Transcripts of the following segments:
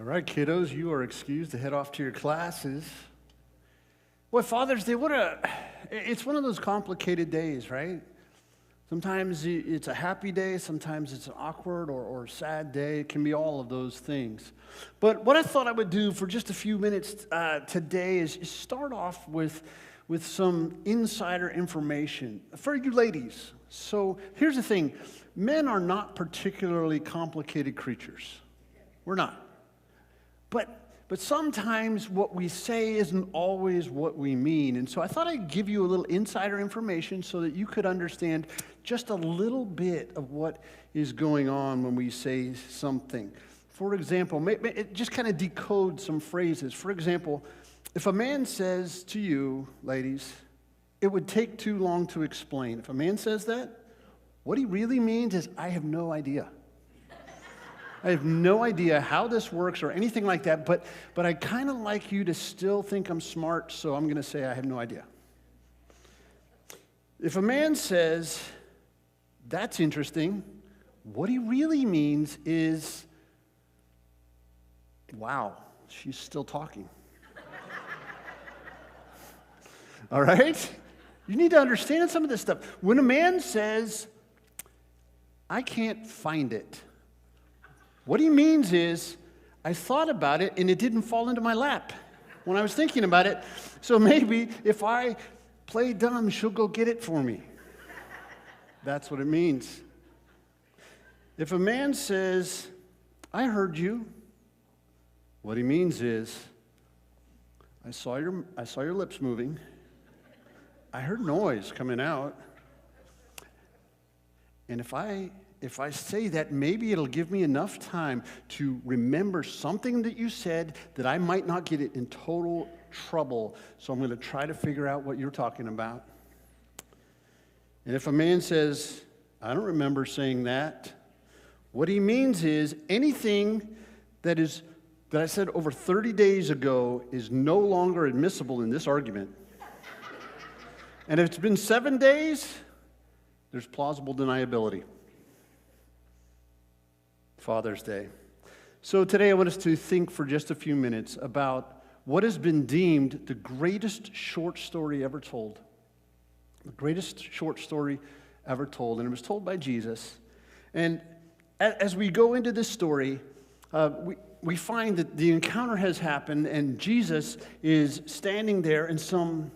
right, kiddos, you are excused to head off to your classes. Boy, Father's Day, it's one of those complicated days, right? Sometimes it's a happy day, sometimes it's an awkward or sad day. It can be all of those things. But what I thought I would do for just a few minutes today is start off with some insider information for you ladies. So here's the thing. Men are not particularly complicated creatures. We're not. But sometimes what we say isn't always what we mean. And so I thought I'd give you a little insider information so that you could understand just a little bit of what is going on when we say something. For example, it just kind of decode some phrases. For example, if a man says to you, ladies, it would take too long to explain. If a man says that, what he really means is, I have no idea. I have no idea how this works or anything like that, but I kind of like you to still think I'm smart, so I'm going to say I have no idea. If a man says, that's interesting, what he really means is, wow, she's still talking. All right? You need to understand some of this stuff. When a man says, I can't find it, what he means is, I thought about it and it didn't fall into my lap when I was thinking about it. So maybe if I play dumb, she'll go get it for me. That's what it means. If a man says, I heard you, what he means is, I saw your lips moving. I heard noise coming out. And if I say that, maybe it'll give me enough time to remember something that you said that I might not get it in total trouble. So I'm going to try to figure out what you're talking about. And if a man says, I don't remember saying that, what he means is anything that I said over 30 days ago is no longer admissible in this argument. And if it's been 7 days, there's plausible deniability. Father's Day. So today I want us to think for just a few minutes about what has been deemed the greatest short story ever told. The greatest short story ever told. And it was told by Jesus. And as we go into this story, we find that the encounter has happened and Jesus is standing there, and some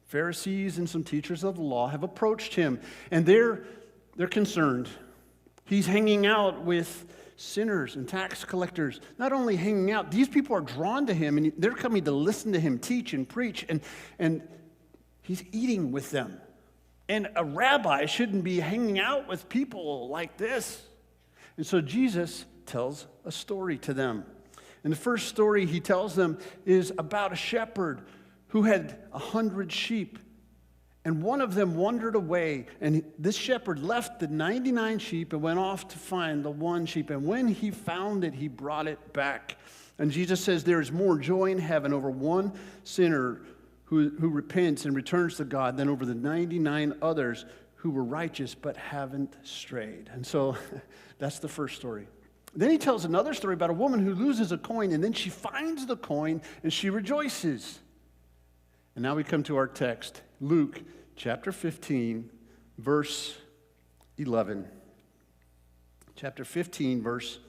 Pharisees and some teachers of the law have approached him, and they're concerned. He's hanging out with sinners and tax collectors. Not only hanging out, these people are drawn to him, and they're coming to listen to him teach and preach, and he's eating with them. And a rabbi shouldn't be hanging out with people like this. And so Jesus tells a story to them. And the first story he tells them is about a shepherd who had 100 sheep. And one of them wandered away, and this shepherd left the 99 sheep and went off to find the one sheep. And when he found it, he brought it back. And Jesus says there is more joy in heaven over one sinner who repents and returns to God than over the 99 others who were righteous but haven't strayed. And so that's the first story. Then he tells another story about a woman who loses a coin, and then she finds the coin and she rejoices. And now we come to our text, Luke chapter 15, verse 11. Chapter 15, verse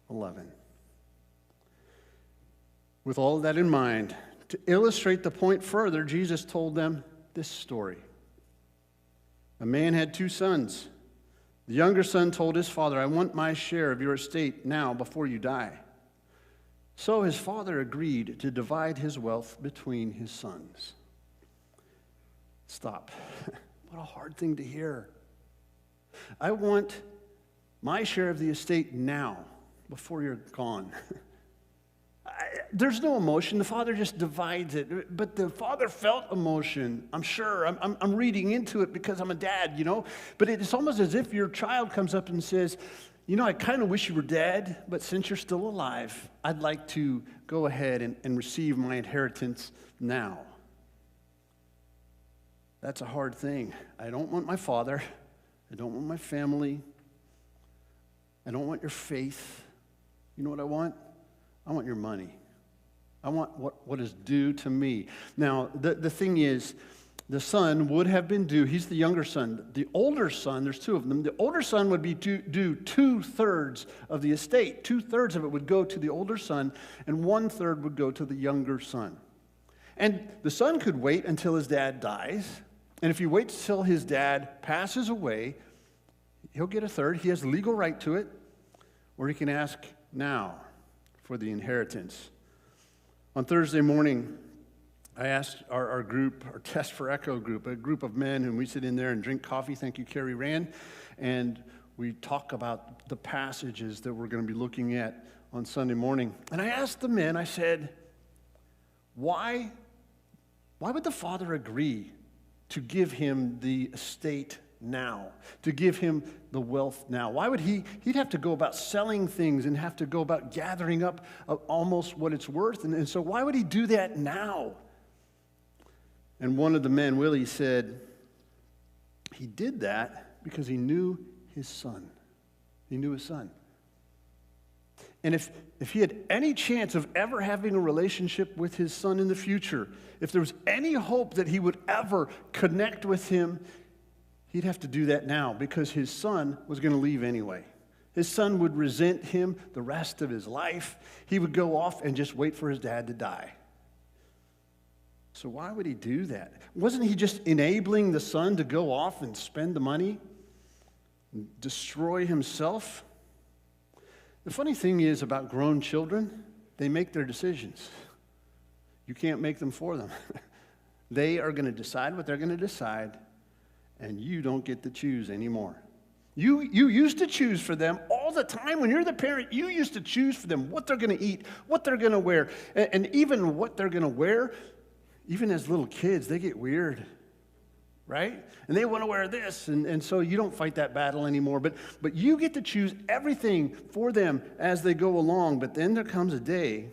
11. With all of that in mind, to illustrate the point further, Jesus told them this story. A man had 2 sons. The younger son told his father, I want my share of your estate now before you die. So his father agreed to divide his wealth between his sons. Stop. What a hard thing to hear. I want my share of the estate now, before you're gone. There's no emotion. The father just divides it. But the father felt emotion, I'm sure. I'm reading into it because I'm a dad, But it's almost as if your child comes up and says, I kind of wish you were dead, but since you're still alive, I'd like to go ahead and receive my inheritance now. That's a hard thing. I don't want my father. I don't want my family. I don't want your faith. You know what I want? I want your money. I want what is due to me. Now, the thing is, the son would have been due. He's the younger son. The older son, there's two of them. The older son would be due 2/3 of the estate. 2/3 of it would go to the older son, and 1/3 would go to the younger son. And the son could wait until his dad dies. And if he waits till his dad passes away, he'll get 1/3. He has legal right to it. Or he can ask now for the inheritance. On Thursday morning, I asked our group, our Test for Echo group, a group of men, and we sit in there and drink coffee. Thank you, Carrie Rand. And we talk about the passages that we're going to be looking at on Sunday morning. And I asked the men, I said, why would the father agree to give him the estate now, to give him the wealth now? Why would he'd have to go about selling things and have to go about gathering up almost what it's worth? And so why would he do that now? And one of the men, Willie, said he did that because he knew his son. He knew his son. And if he had any chance of ever having a relationship with his son in the future, if there was any hope that he would ever connect with him, he'd have to do that now because his son was going to leave anyway. His son would resent him the rest of his life. He would go off and just wait for his dad to die. So why would he do that? Wasn't he just enabling the son to go off and spend the money, and destroy himself? The funny thing is about grown children, they make their decisions. You can't make them for them. They are going to decide what they're going to decide, and you don't get to choose anymore. You used to choose for them all the time. When you're the parent, you used to choose for them what they're going to eat, what they're going to wear, and even what they're going to wear. Even as little kids, they get weird, right? And they want to wear this, and so you don't fight that battle anymore. But you get to choose everything for them as they go along. But then there comes a day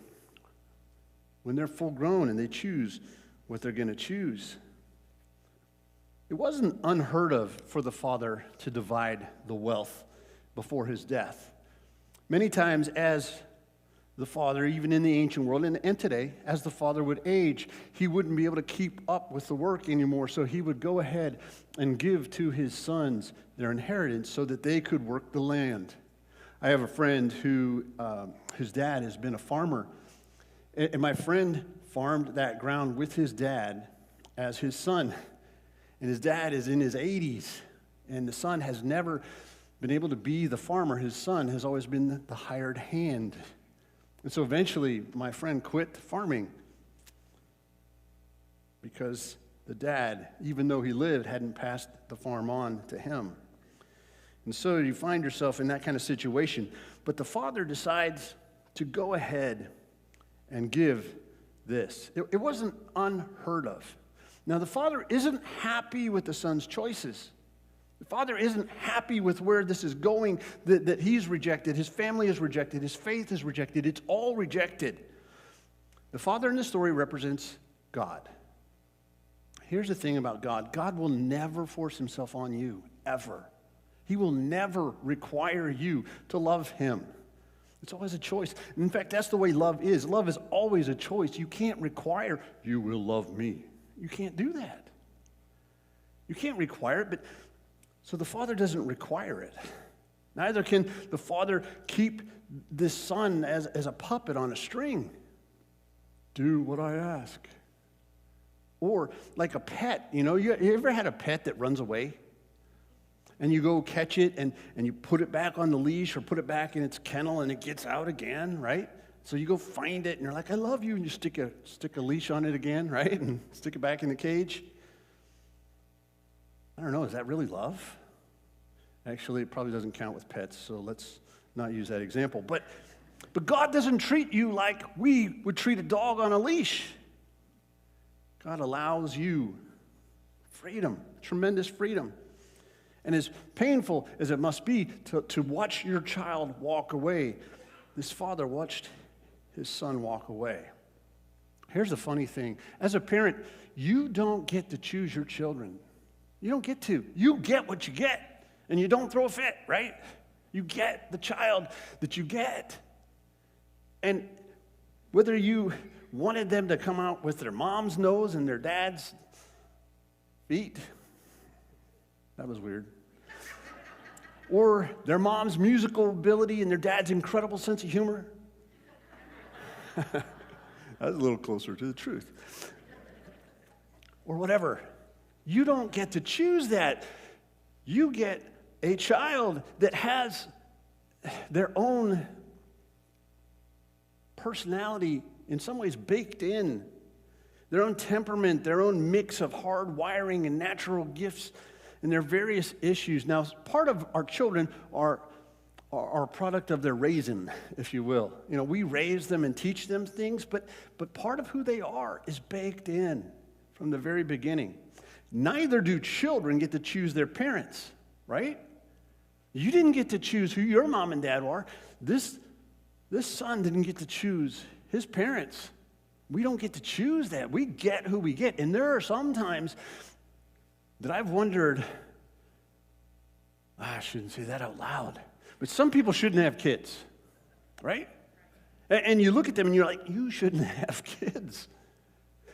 when they're full grown and they choose what they're going to choose. It wasn't unheard of for the father to divide the wealth before his death. Many times as the father, even in the ancient world, and today, as the father would age, he wouldn't be able to keep up with the work anymore, so he would go ahead and give to his sons their inheritance so that they could work the land. I have a friend who, his dad has been a farmer, and my friend farmed that ground with his dad as his son, and his dad is in his 80s, and the son has never been able to be the farmer. His son has always been the hired hand. And so eventually, my friend quit farming because the dad, even though he lived, hadn't passed the farm on to him. And so you find yourself in that kind of situation. But the father decides to go ahead and give this. It wasn't unheard of. Now, the father isn't happy with the son's choices. The father isn't happy with where this is going, that he's rejected, his family is rejected, his faith is rejected. It's all rejected. The father in the story represents God. Here's the thing about God. God will never force himself on you, ever. He will never require you to love him. It's always a choice. In fact, that's the way love is. Love is always a choice. You can't require, you will love me. You can't do that. You can't require it, but so the father doesn't require it. Neither can the father keep this son as a puppet on a string. Do what I ask. Or like a pet, you ever had a pet that runs away? And you go catch it and you put it back on the leash or put it back in its kennel and it gets out again, right? So you go find it and you're like, I love you, and you stick a leash on it again, right? And stick it back in the cage. I don't know, is that really love? Actually, it probably doesn't count with pets, so let's not use that example. But God doesn't treat you like we would treat a dog on a leash. God allows you freedom, tremendous freedom. And as painful as it must be to watch your child walk away, this father watched his son walk away. Here's the funny thing. As a parent, you don't get to choose your children. You don't get to. You get what you get, and you don't throw a fit, right? You get the child that you get. And whether you wanted them to come out with their mom's nose and their dad's feet. That was weird. Or their mom's musical ability and their dad's incredible sense of humor. That's a little closer to the truth. Or whatever. You don't get to choose that. You get a child that has their own personality in some ways baked in, their own temperament, their own mix of hard wiring and natural gifts and their various issues. Now, part of our children are a product of their raising, if you will. You know, we raise them and teach them things, but part of who they are is baked in from the very beginning. Neither do children get to choose their parents, right? You didn't get to choose who your mom and dad are. This son didn't get to choose his parents. We don't get to choose that. We get who we get. And there are some times that I've wondered, I shouldn't say that out loud, but some people shouldn't have kids, right? And you look at them and you're like, you shouldn't have kids.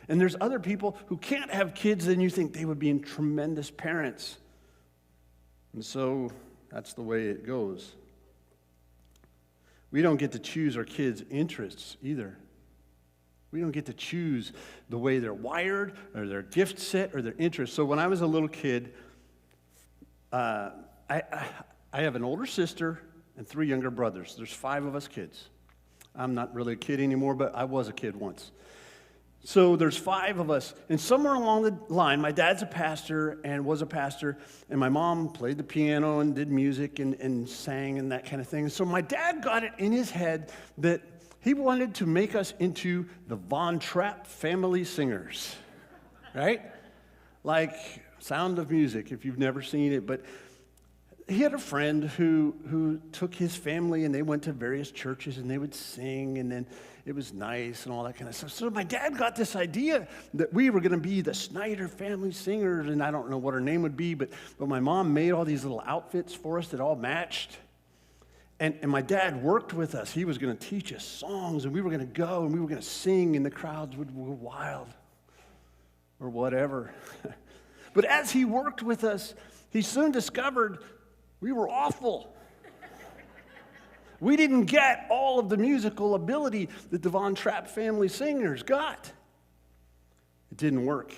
And there's other people who can't have kids and you think they would be tremendous parents. And so that's the way it goes. We don't get to choose our kids' interests either. We don't get to choose the way they're wired or their gift set or their interests. So when I was a little kid, I have an older sister and 3 younger brothers. There's 5 of us kids. I'm not really a kid anymore, but I was a kid once. So there's 5 of us, and somewhere along the line, my dad's a pastor and was a pastor, and my mom played the piano and did music and sang and that kind of thing. So my dad got it in his head that he wanted to make us into the Von Trapp family singers, right? Like Sound of Music, if you've never seen it. But he had a friend who took his family, and they went to various churches, and they would sing, and then it was nice and all that kind of stuff. So my dad got this idea that we were going to be the Snyder family singers, and I don't know what our name would be, but my mom made all these little outfits for us that all matched. And my dad worked with us. He was going to teach us songs, and we were going to go, and we were going to sing, and the crowds would go wild or whatever. But as he worked with us, he soon discovered we were awful. We didn't get all of the musical ability that the Von Trapp family singers got. It didn't work.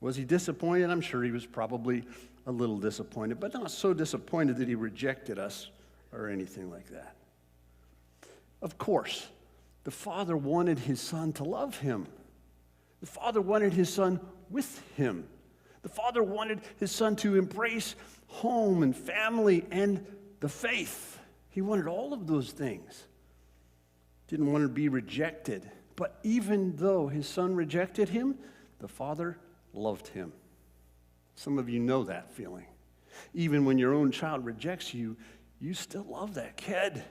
Was he disappointed? I'm sure he was probably a little disappointed, but not so disappointed that he rejected us or anything like that. Of course, the Father wanted his Son to love him. The Father wanted his Son with him. The Father wanted his Son to embrace home and family and the faith. He wanted all of those things. Didn't want to be rejected. But even though his Son rejected him, the Father loved him. Some of you know that feeling. Even when your own child rejects you, you still love that kid,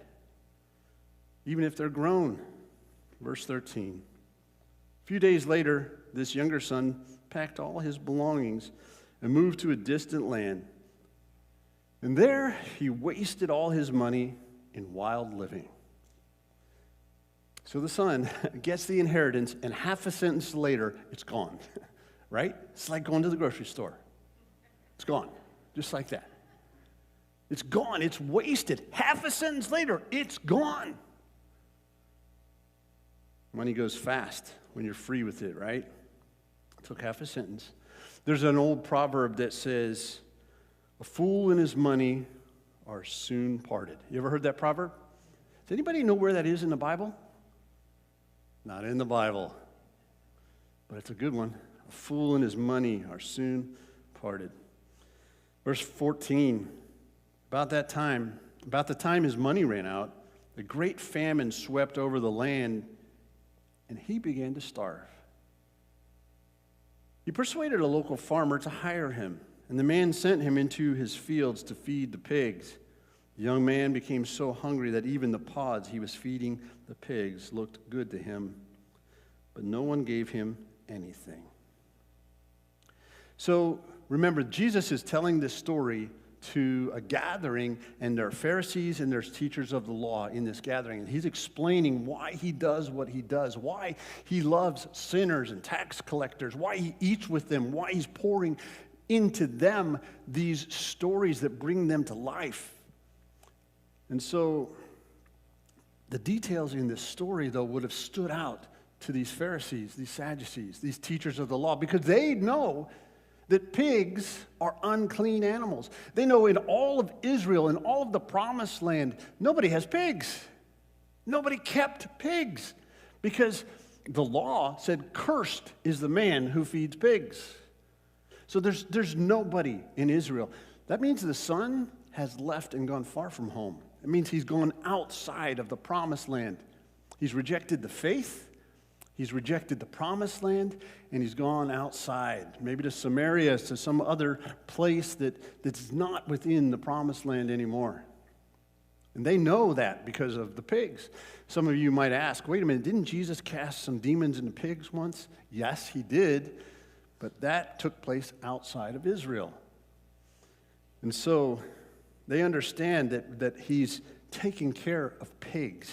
even if they're grown. Verse 13. A few days later, this younger son packed all his belongings and moved to a distant land. And there he wasted all his money in wild living. So the son gets the inheritance, and half a sentence later, it's gone, right? It's like going to the grocery store. It's gone, just like that. It's gone. It's wasted. Half a sentence later, it's gone. Money goes fast when you're free with it, right? It took half a sentence. There's an old proverb that says, a fool and his money are soon parted. You ever heard that proverb? Does anybody know where that is in the Bible? Not in the Bible, but it's a good one. A fool and his money are soon parted. Verse 14. About the time his money ran out, a great famine swept over the land, and he began to starve. He persuaded a local farmer to hire him, and the man sent him into his fields to feed the pigs. The young man became so hungry that even the pods he was feeding the pigs looked good to him, but no one gave him anything. So remember, Jesus is telling this story to a gathering, and there are Pharisees and there's teachers of the law in this gathering. And he's explaining why he does what he does, why he loves sinners and tax collectors, why he eats with them, why he's pouring into them these stories that bring them to life. And so the details in this story, though, would have stood out to these Pharisees, these Sadducees, these teachers of the law, because they know that pigs are unclean animals. They know in all of Israel, in all of the promised land, nobody has pigs. Nobody kept pigs because the law said, cursed is the man who feeds pigs. So there's nobody in Israel. That means the son has left and gone far from home. It means he's gone outside of the promised land. He's rejected the faith. He's rejected the promised land, and he's gone outside, maybe to Samaria, to some other place that's not within the promised land anymore. And they know that because of the pigs. Some of you might ask, wait a minute, didn't Jesus cast some demons into pigs once? Yes, he did, but that took place outside of Israel. And so they understand that he's taking care of pigs.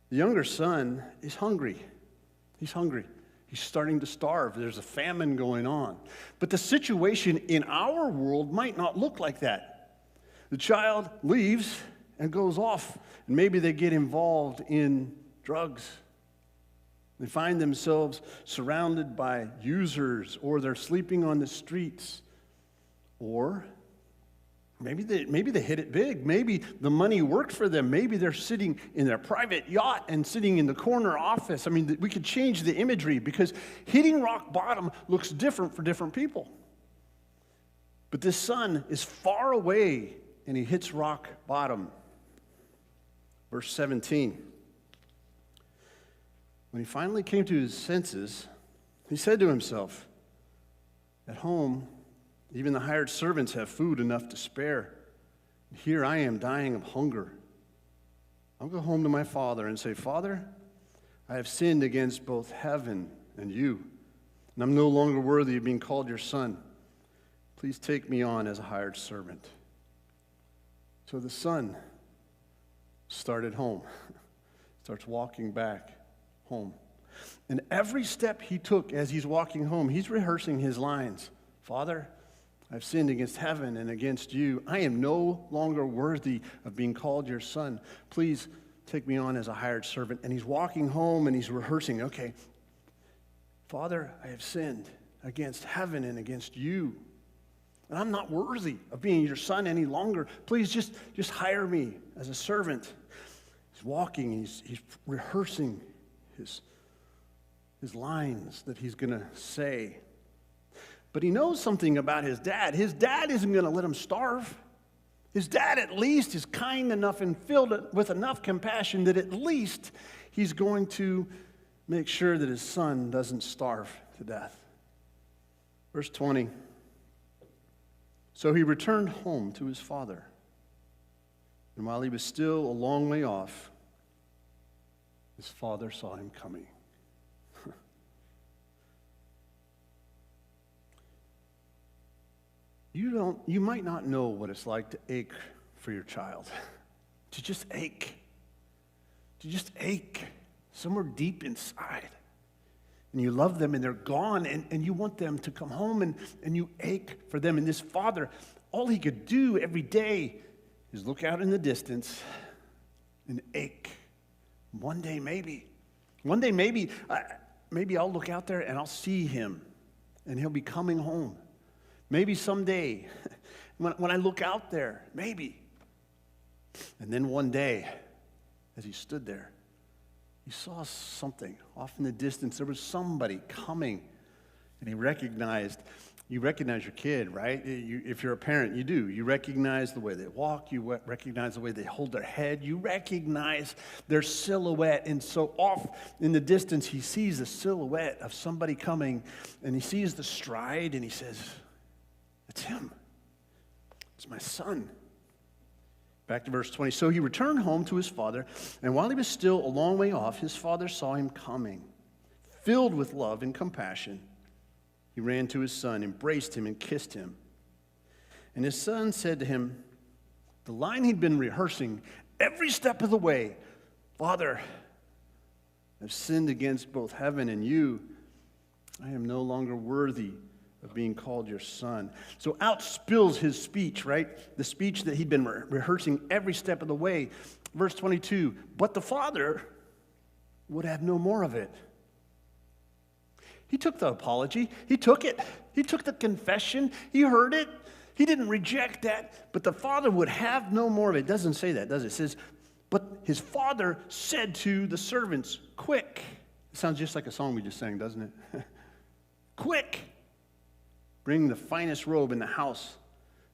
The younger son is hungry. He's hungry. He's starting to starve. There's a famine going on. But the situation in our world might not look like that. The child leaves and goes off, and maybe they get involved in drugs. They find themselves surrounded by users, or they're sleeping on the streets, or maybe they hit it big. Maybe the money worked for them. Maybe they're sitting in their private yacht and sitting in the corner office. I mean, we could change the imagery because hitting rock bottom looks different for different people. But this son is far away, and he hits rock bottom. Verse 17. When he finally came to his senses, he said to himself, at home, even the hired servants have food enough to spare. Here I am dying of hunger. I'll go home to my father and say, Father, I have sinned against both heaven and you, and I'm no longer worthy of being called your son. Please take me on as a hired servant. So the son started home, starts walking back home. And every step he took as he's walking home, he's rehearsing his lines. Father, I've sinned against heaven and against you. I am no longer worthy of being called your son. Please take me on as a hired servant. And he's walking home and he's rehearsing, okay, Father, I have sinned against heaven and against you. And I'm not worthy of being your son any longer. Please just hire me as a servant. He's walking, he's rehearsing his lines that he's going to say. But he knows something about his dad. His dad isn't going to let him starve. His dad at least is kind enough and filled with enough compassion that at least he's going to make sure that his son doesn't starve to death. Verse 20. So he returned home to his father. And while he was still a long way off, his father saw him coming. You might not know what it's like to ache for your child. To just ache. To just ache somewhere deep inside. And you love them and they're gone and you want them to come home and you ache for them. And this father, all he could do every day is look out in the distance and ache. One day maybe I'll look out there and I'll see him and he'll be coming home. Maybe someday, when I look out there, maybe. And then one day, as he stood there, he saw something off in the distance. There was somebody coming, and you recognize your kid, right? If you're a parent, you do. You recognize the way they walk. You recognize the way they hold their head. You recognize their silhouette. And so off in the distance, he sees the silhouette of somebody coming, and he sees the stride, and he says, it's him. It's my son. Back to verse 20. So he returned home to his father, and while he was still a long way off, his father saw him coming. Filled with love and compassion, he ran to his son, embraced him, and kissed him. And his son said to him, the line he'd been rehearsing every step of the way, Father, I've sinned against both heaven and you. I am no longer worthy of being called your son. So out spills his speech, right? The speech that he'd been rehearsing every step of the way. Verse 22, but the father would have no more of it. He took the apology. He took it. He took the confession. He heard it. He didn't reject that, but the father would have no more of it. It doesn't say that, does it? It says, but his father said to the servants, quick. It sounds just like a song we just sang, doesn't it? Quick, bring the finest robe in the house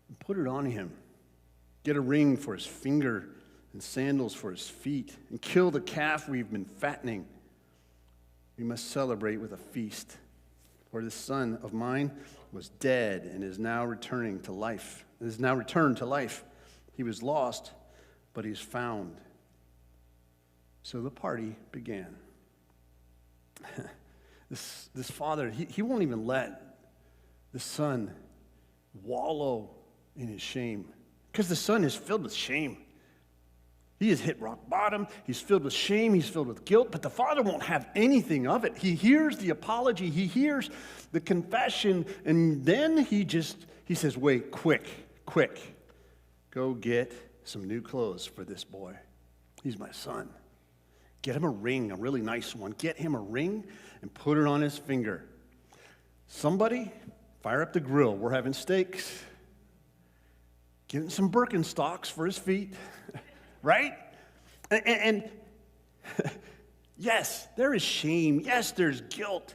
and put it on him. Get a ring for his finger and sandals for his feet, and kill the calf we've been fattening. We must celebrate with a feast. For this son of mine was dead and is now returning to life. Is now returned to life. He was lost, but he's found. So the party began. This father, he won't even let the son wallow in his shame, because the son is filled with shame. He has hit rock bottom. He's filled with shame. He's filled with guilt. But the father won't have anything of it. He hears the apology. He hears the confession. And then he says, wait, quick. Go get some new clothes for this boy. He's my son. Get him a ring, a really nice one. Get him a ring and put it on his finger. Somebody, fire up the grill. We're having steaks. Give him some Birkenstocks for his feet. Right? And yes, there is shame. Yes, there's guilt.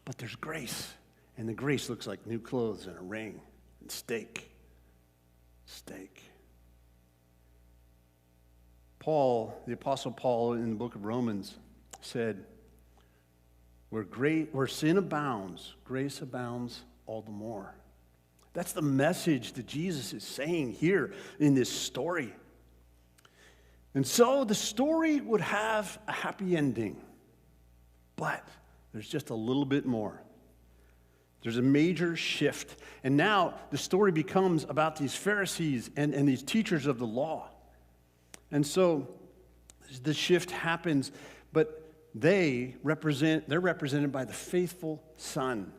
But there's grace. And the grace looks like new clothes and a ring and steak. Paul, the Apostle Paul in the book of Romans said, where sin abounds, grace abounds all the more. That's the message that Jesus is saying here in this story. And so the story would have a happy ending, but there's just a little bit more. There's a major shift. And now the story becomes about these Pharisees and these teachers of the law. And so the shift happens, but they're represented by the faithful son.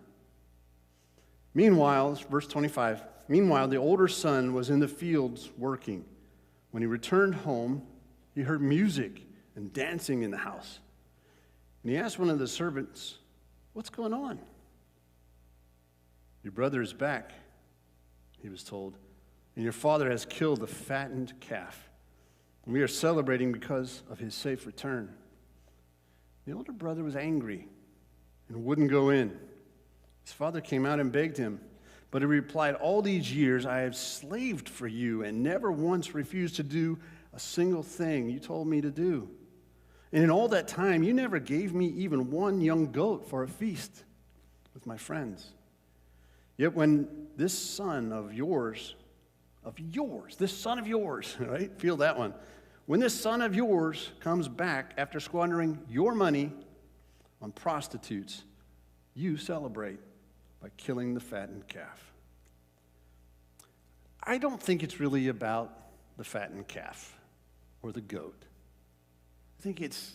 Meanwhile, verse 25, meanwhile, the older son was in the fields working. When he returned home, he heard music and dancing in the house. And he asked one of the servants, what's going on? Your brother is back, he was told, and your father has killed the fattened calf. And we are celebrating because of his safe return. The older brother was angry and wouldn't go in. His father came out and begged him, but he replied, all these years I have slaved for you and never once refused to do a single thing you told me to do. And in all that time, you never gave me even one young goat for a feast with my friends. Yet when this son of yours, right? Feel that one. When this son of yours comes back after squandering your money on prostitutes, you celebrate by killing the fattened calf. I don't think it's really about the fattened calf or the goat. I think it's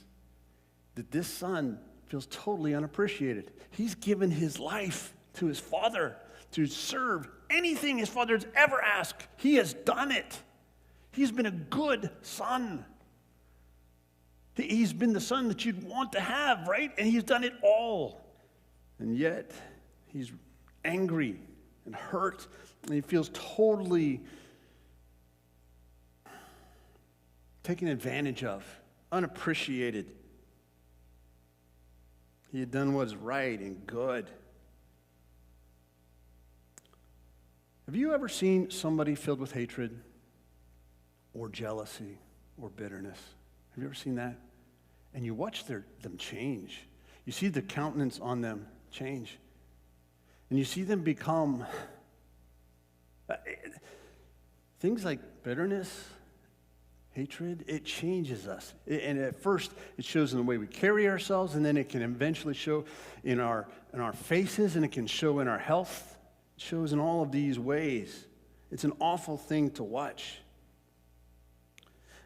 that this son feels totally unappreciated. He's given his life to his father to serve anything his father has ever asked. He has done it. He's been a good son. He's been the son that you'd want to have, right? And he's done it all. And yet, he's angry and hurt, and he feels totally taken advantage of, unappreciated. He had done what is right and good. Have you ever seen somebody filled with hatred or jealousy or bitterness? Have you ever seen that? And you watch them change. You see the countenance on them change. And you see them become things like bitterness, hatred. It changes us. And at first, it shows in the way we carry ourselves, and then it can eventually show in our faces, and it can show in our health. It shows in all of these ways. It's an awful thing to watch.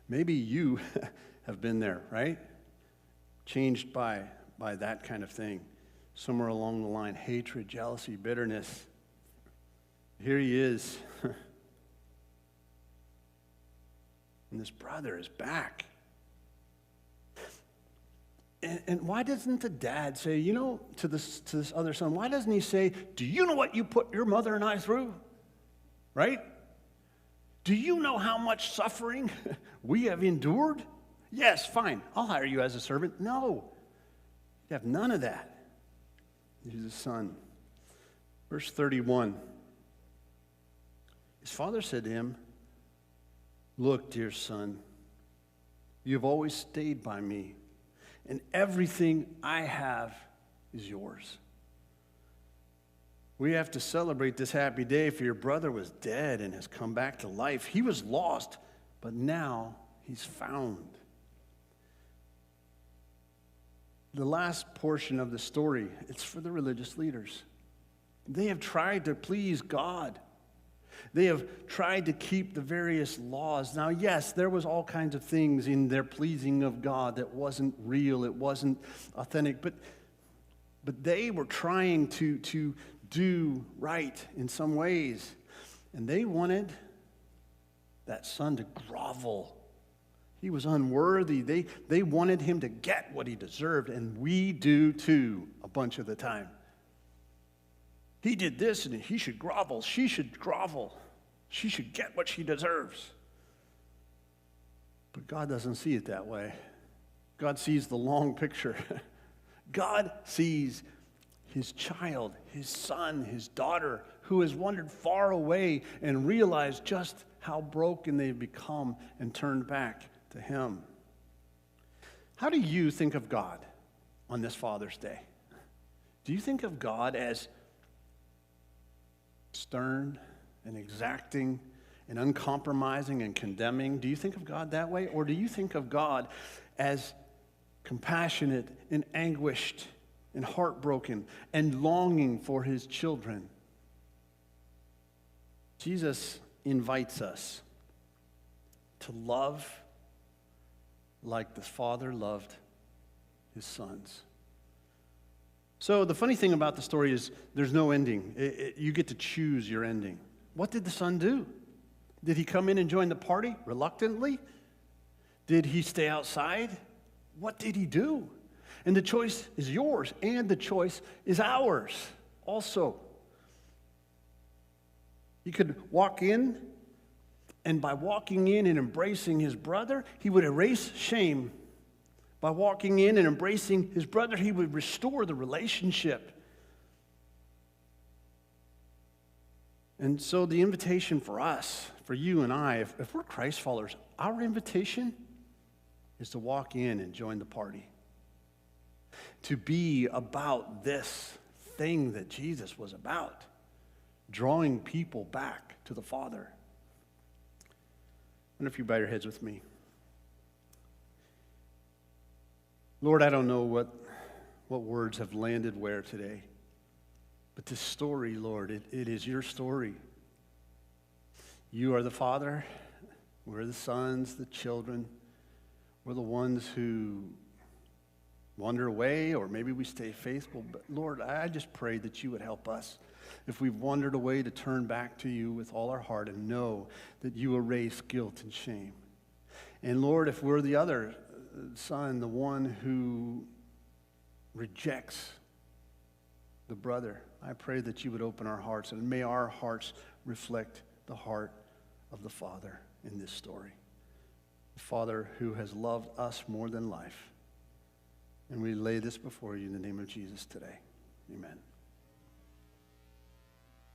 Maybe you have been there, right? Changed by that kind of thing. Somewhere along the line, hatred, jealousy, bitterness. Here he is. And this brother is back. And why doesn't the dad say, to this other son, why doesn't he say, do you know what you put your mother and I through? Right? Do you know how much suffering we have endured? Yes, fine, I'll hire you as a servant. No, you have none of that. He's a son. Verse 31. His father said to him, look, dear son, you have always stayed by me, and everything I have is yours. We have to celebrate this happy day, for your brother was dead and has come back to life. He was lost, but now he's found. The last portion of the story, it's for the religious leaders. They have tried to please God. They have tried to keep the various laws. Now, yes, there was all kinds of things in their pleasing of God that wasn't real, it wasn't authentic, but they were trying to do right in some ways. And they wanted that son to grovel. He was unworthy. They wanted him to get what he deserved, and we do too a bunch of the time. He did this, and he should grovel. She should grovel. She should get what she deserves. But God doesn't see it that way. God sees the long picture. God sees his child, his son, his daughter, who has wandered far away and realized just how broken they've become and turned back to him. How do you think of God on this Father's Day? Do you think of God as stern and exacting and uncompromising and condemning? Do you think of God that way? Or do you think of God as compassionate and anguished and heartbroken and longing for his children? Jesus invites us to love like the Father loved his sons. So the funny thing about the story is there's no ending. You get to choose your ending. What did the son do? Did he come in and join the party reluctantly? Did he stay outside? What did he do? And the choice is yours, and the choice is ours also. He could walk in, and by walking in and embracing his brother, he would erase shame. By walking in and embracing his brother, he would restore the relationship. And so the invitation for us, for you and I, if we're Christ followers, our invitation is to walk in and join the party. To be about this thing that Jesus was about, drawing people back to the Father. I wonder if you bow your heads with me. Lord, I don't know what words have landed where today, but this story, Lord, it is your story. You are the Father, we're the sons, the children, we're the ones who wander away, or maybe we stay faithful. But Lord, I just pray that you would help us, if we've wandered away, to turn back to you with all our heart and know that you erase guilt and shame. And Lord, if we're the other son, the one who rejects the brother, I pray that you would open our hearts, and may our hearts reflect the heart of the Father in this story. The Father who has loved us more than life. And we lay this before you in the name of Jesus today. Amen.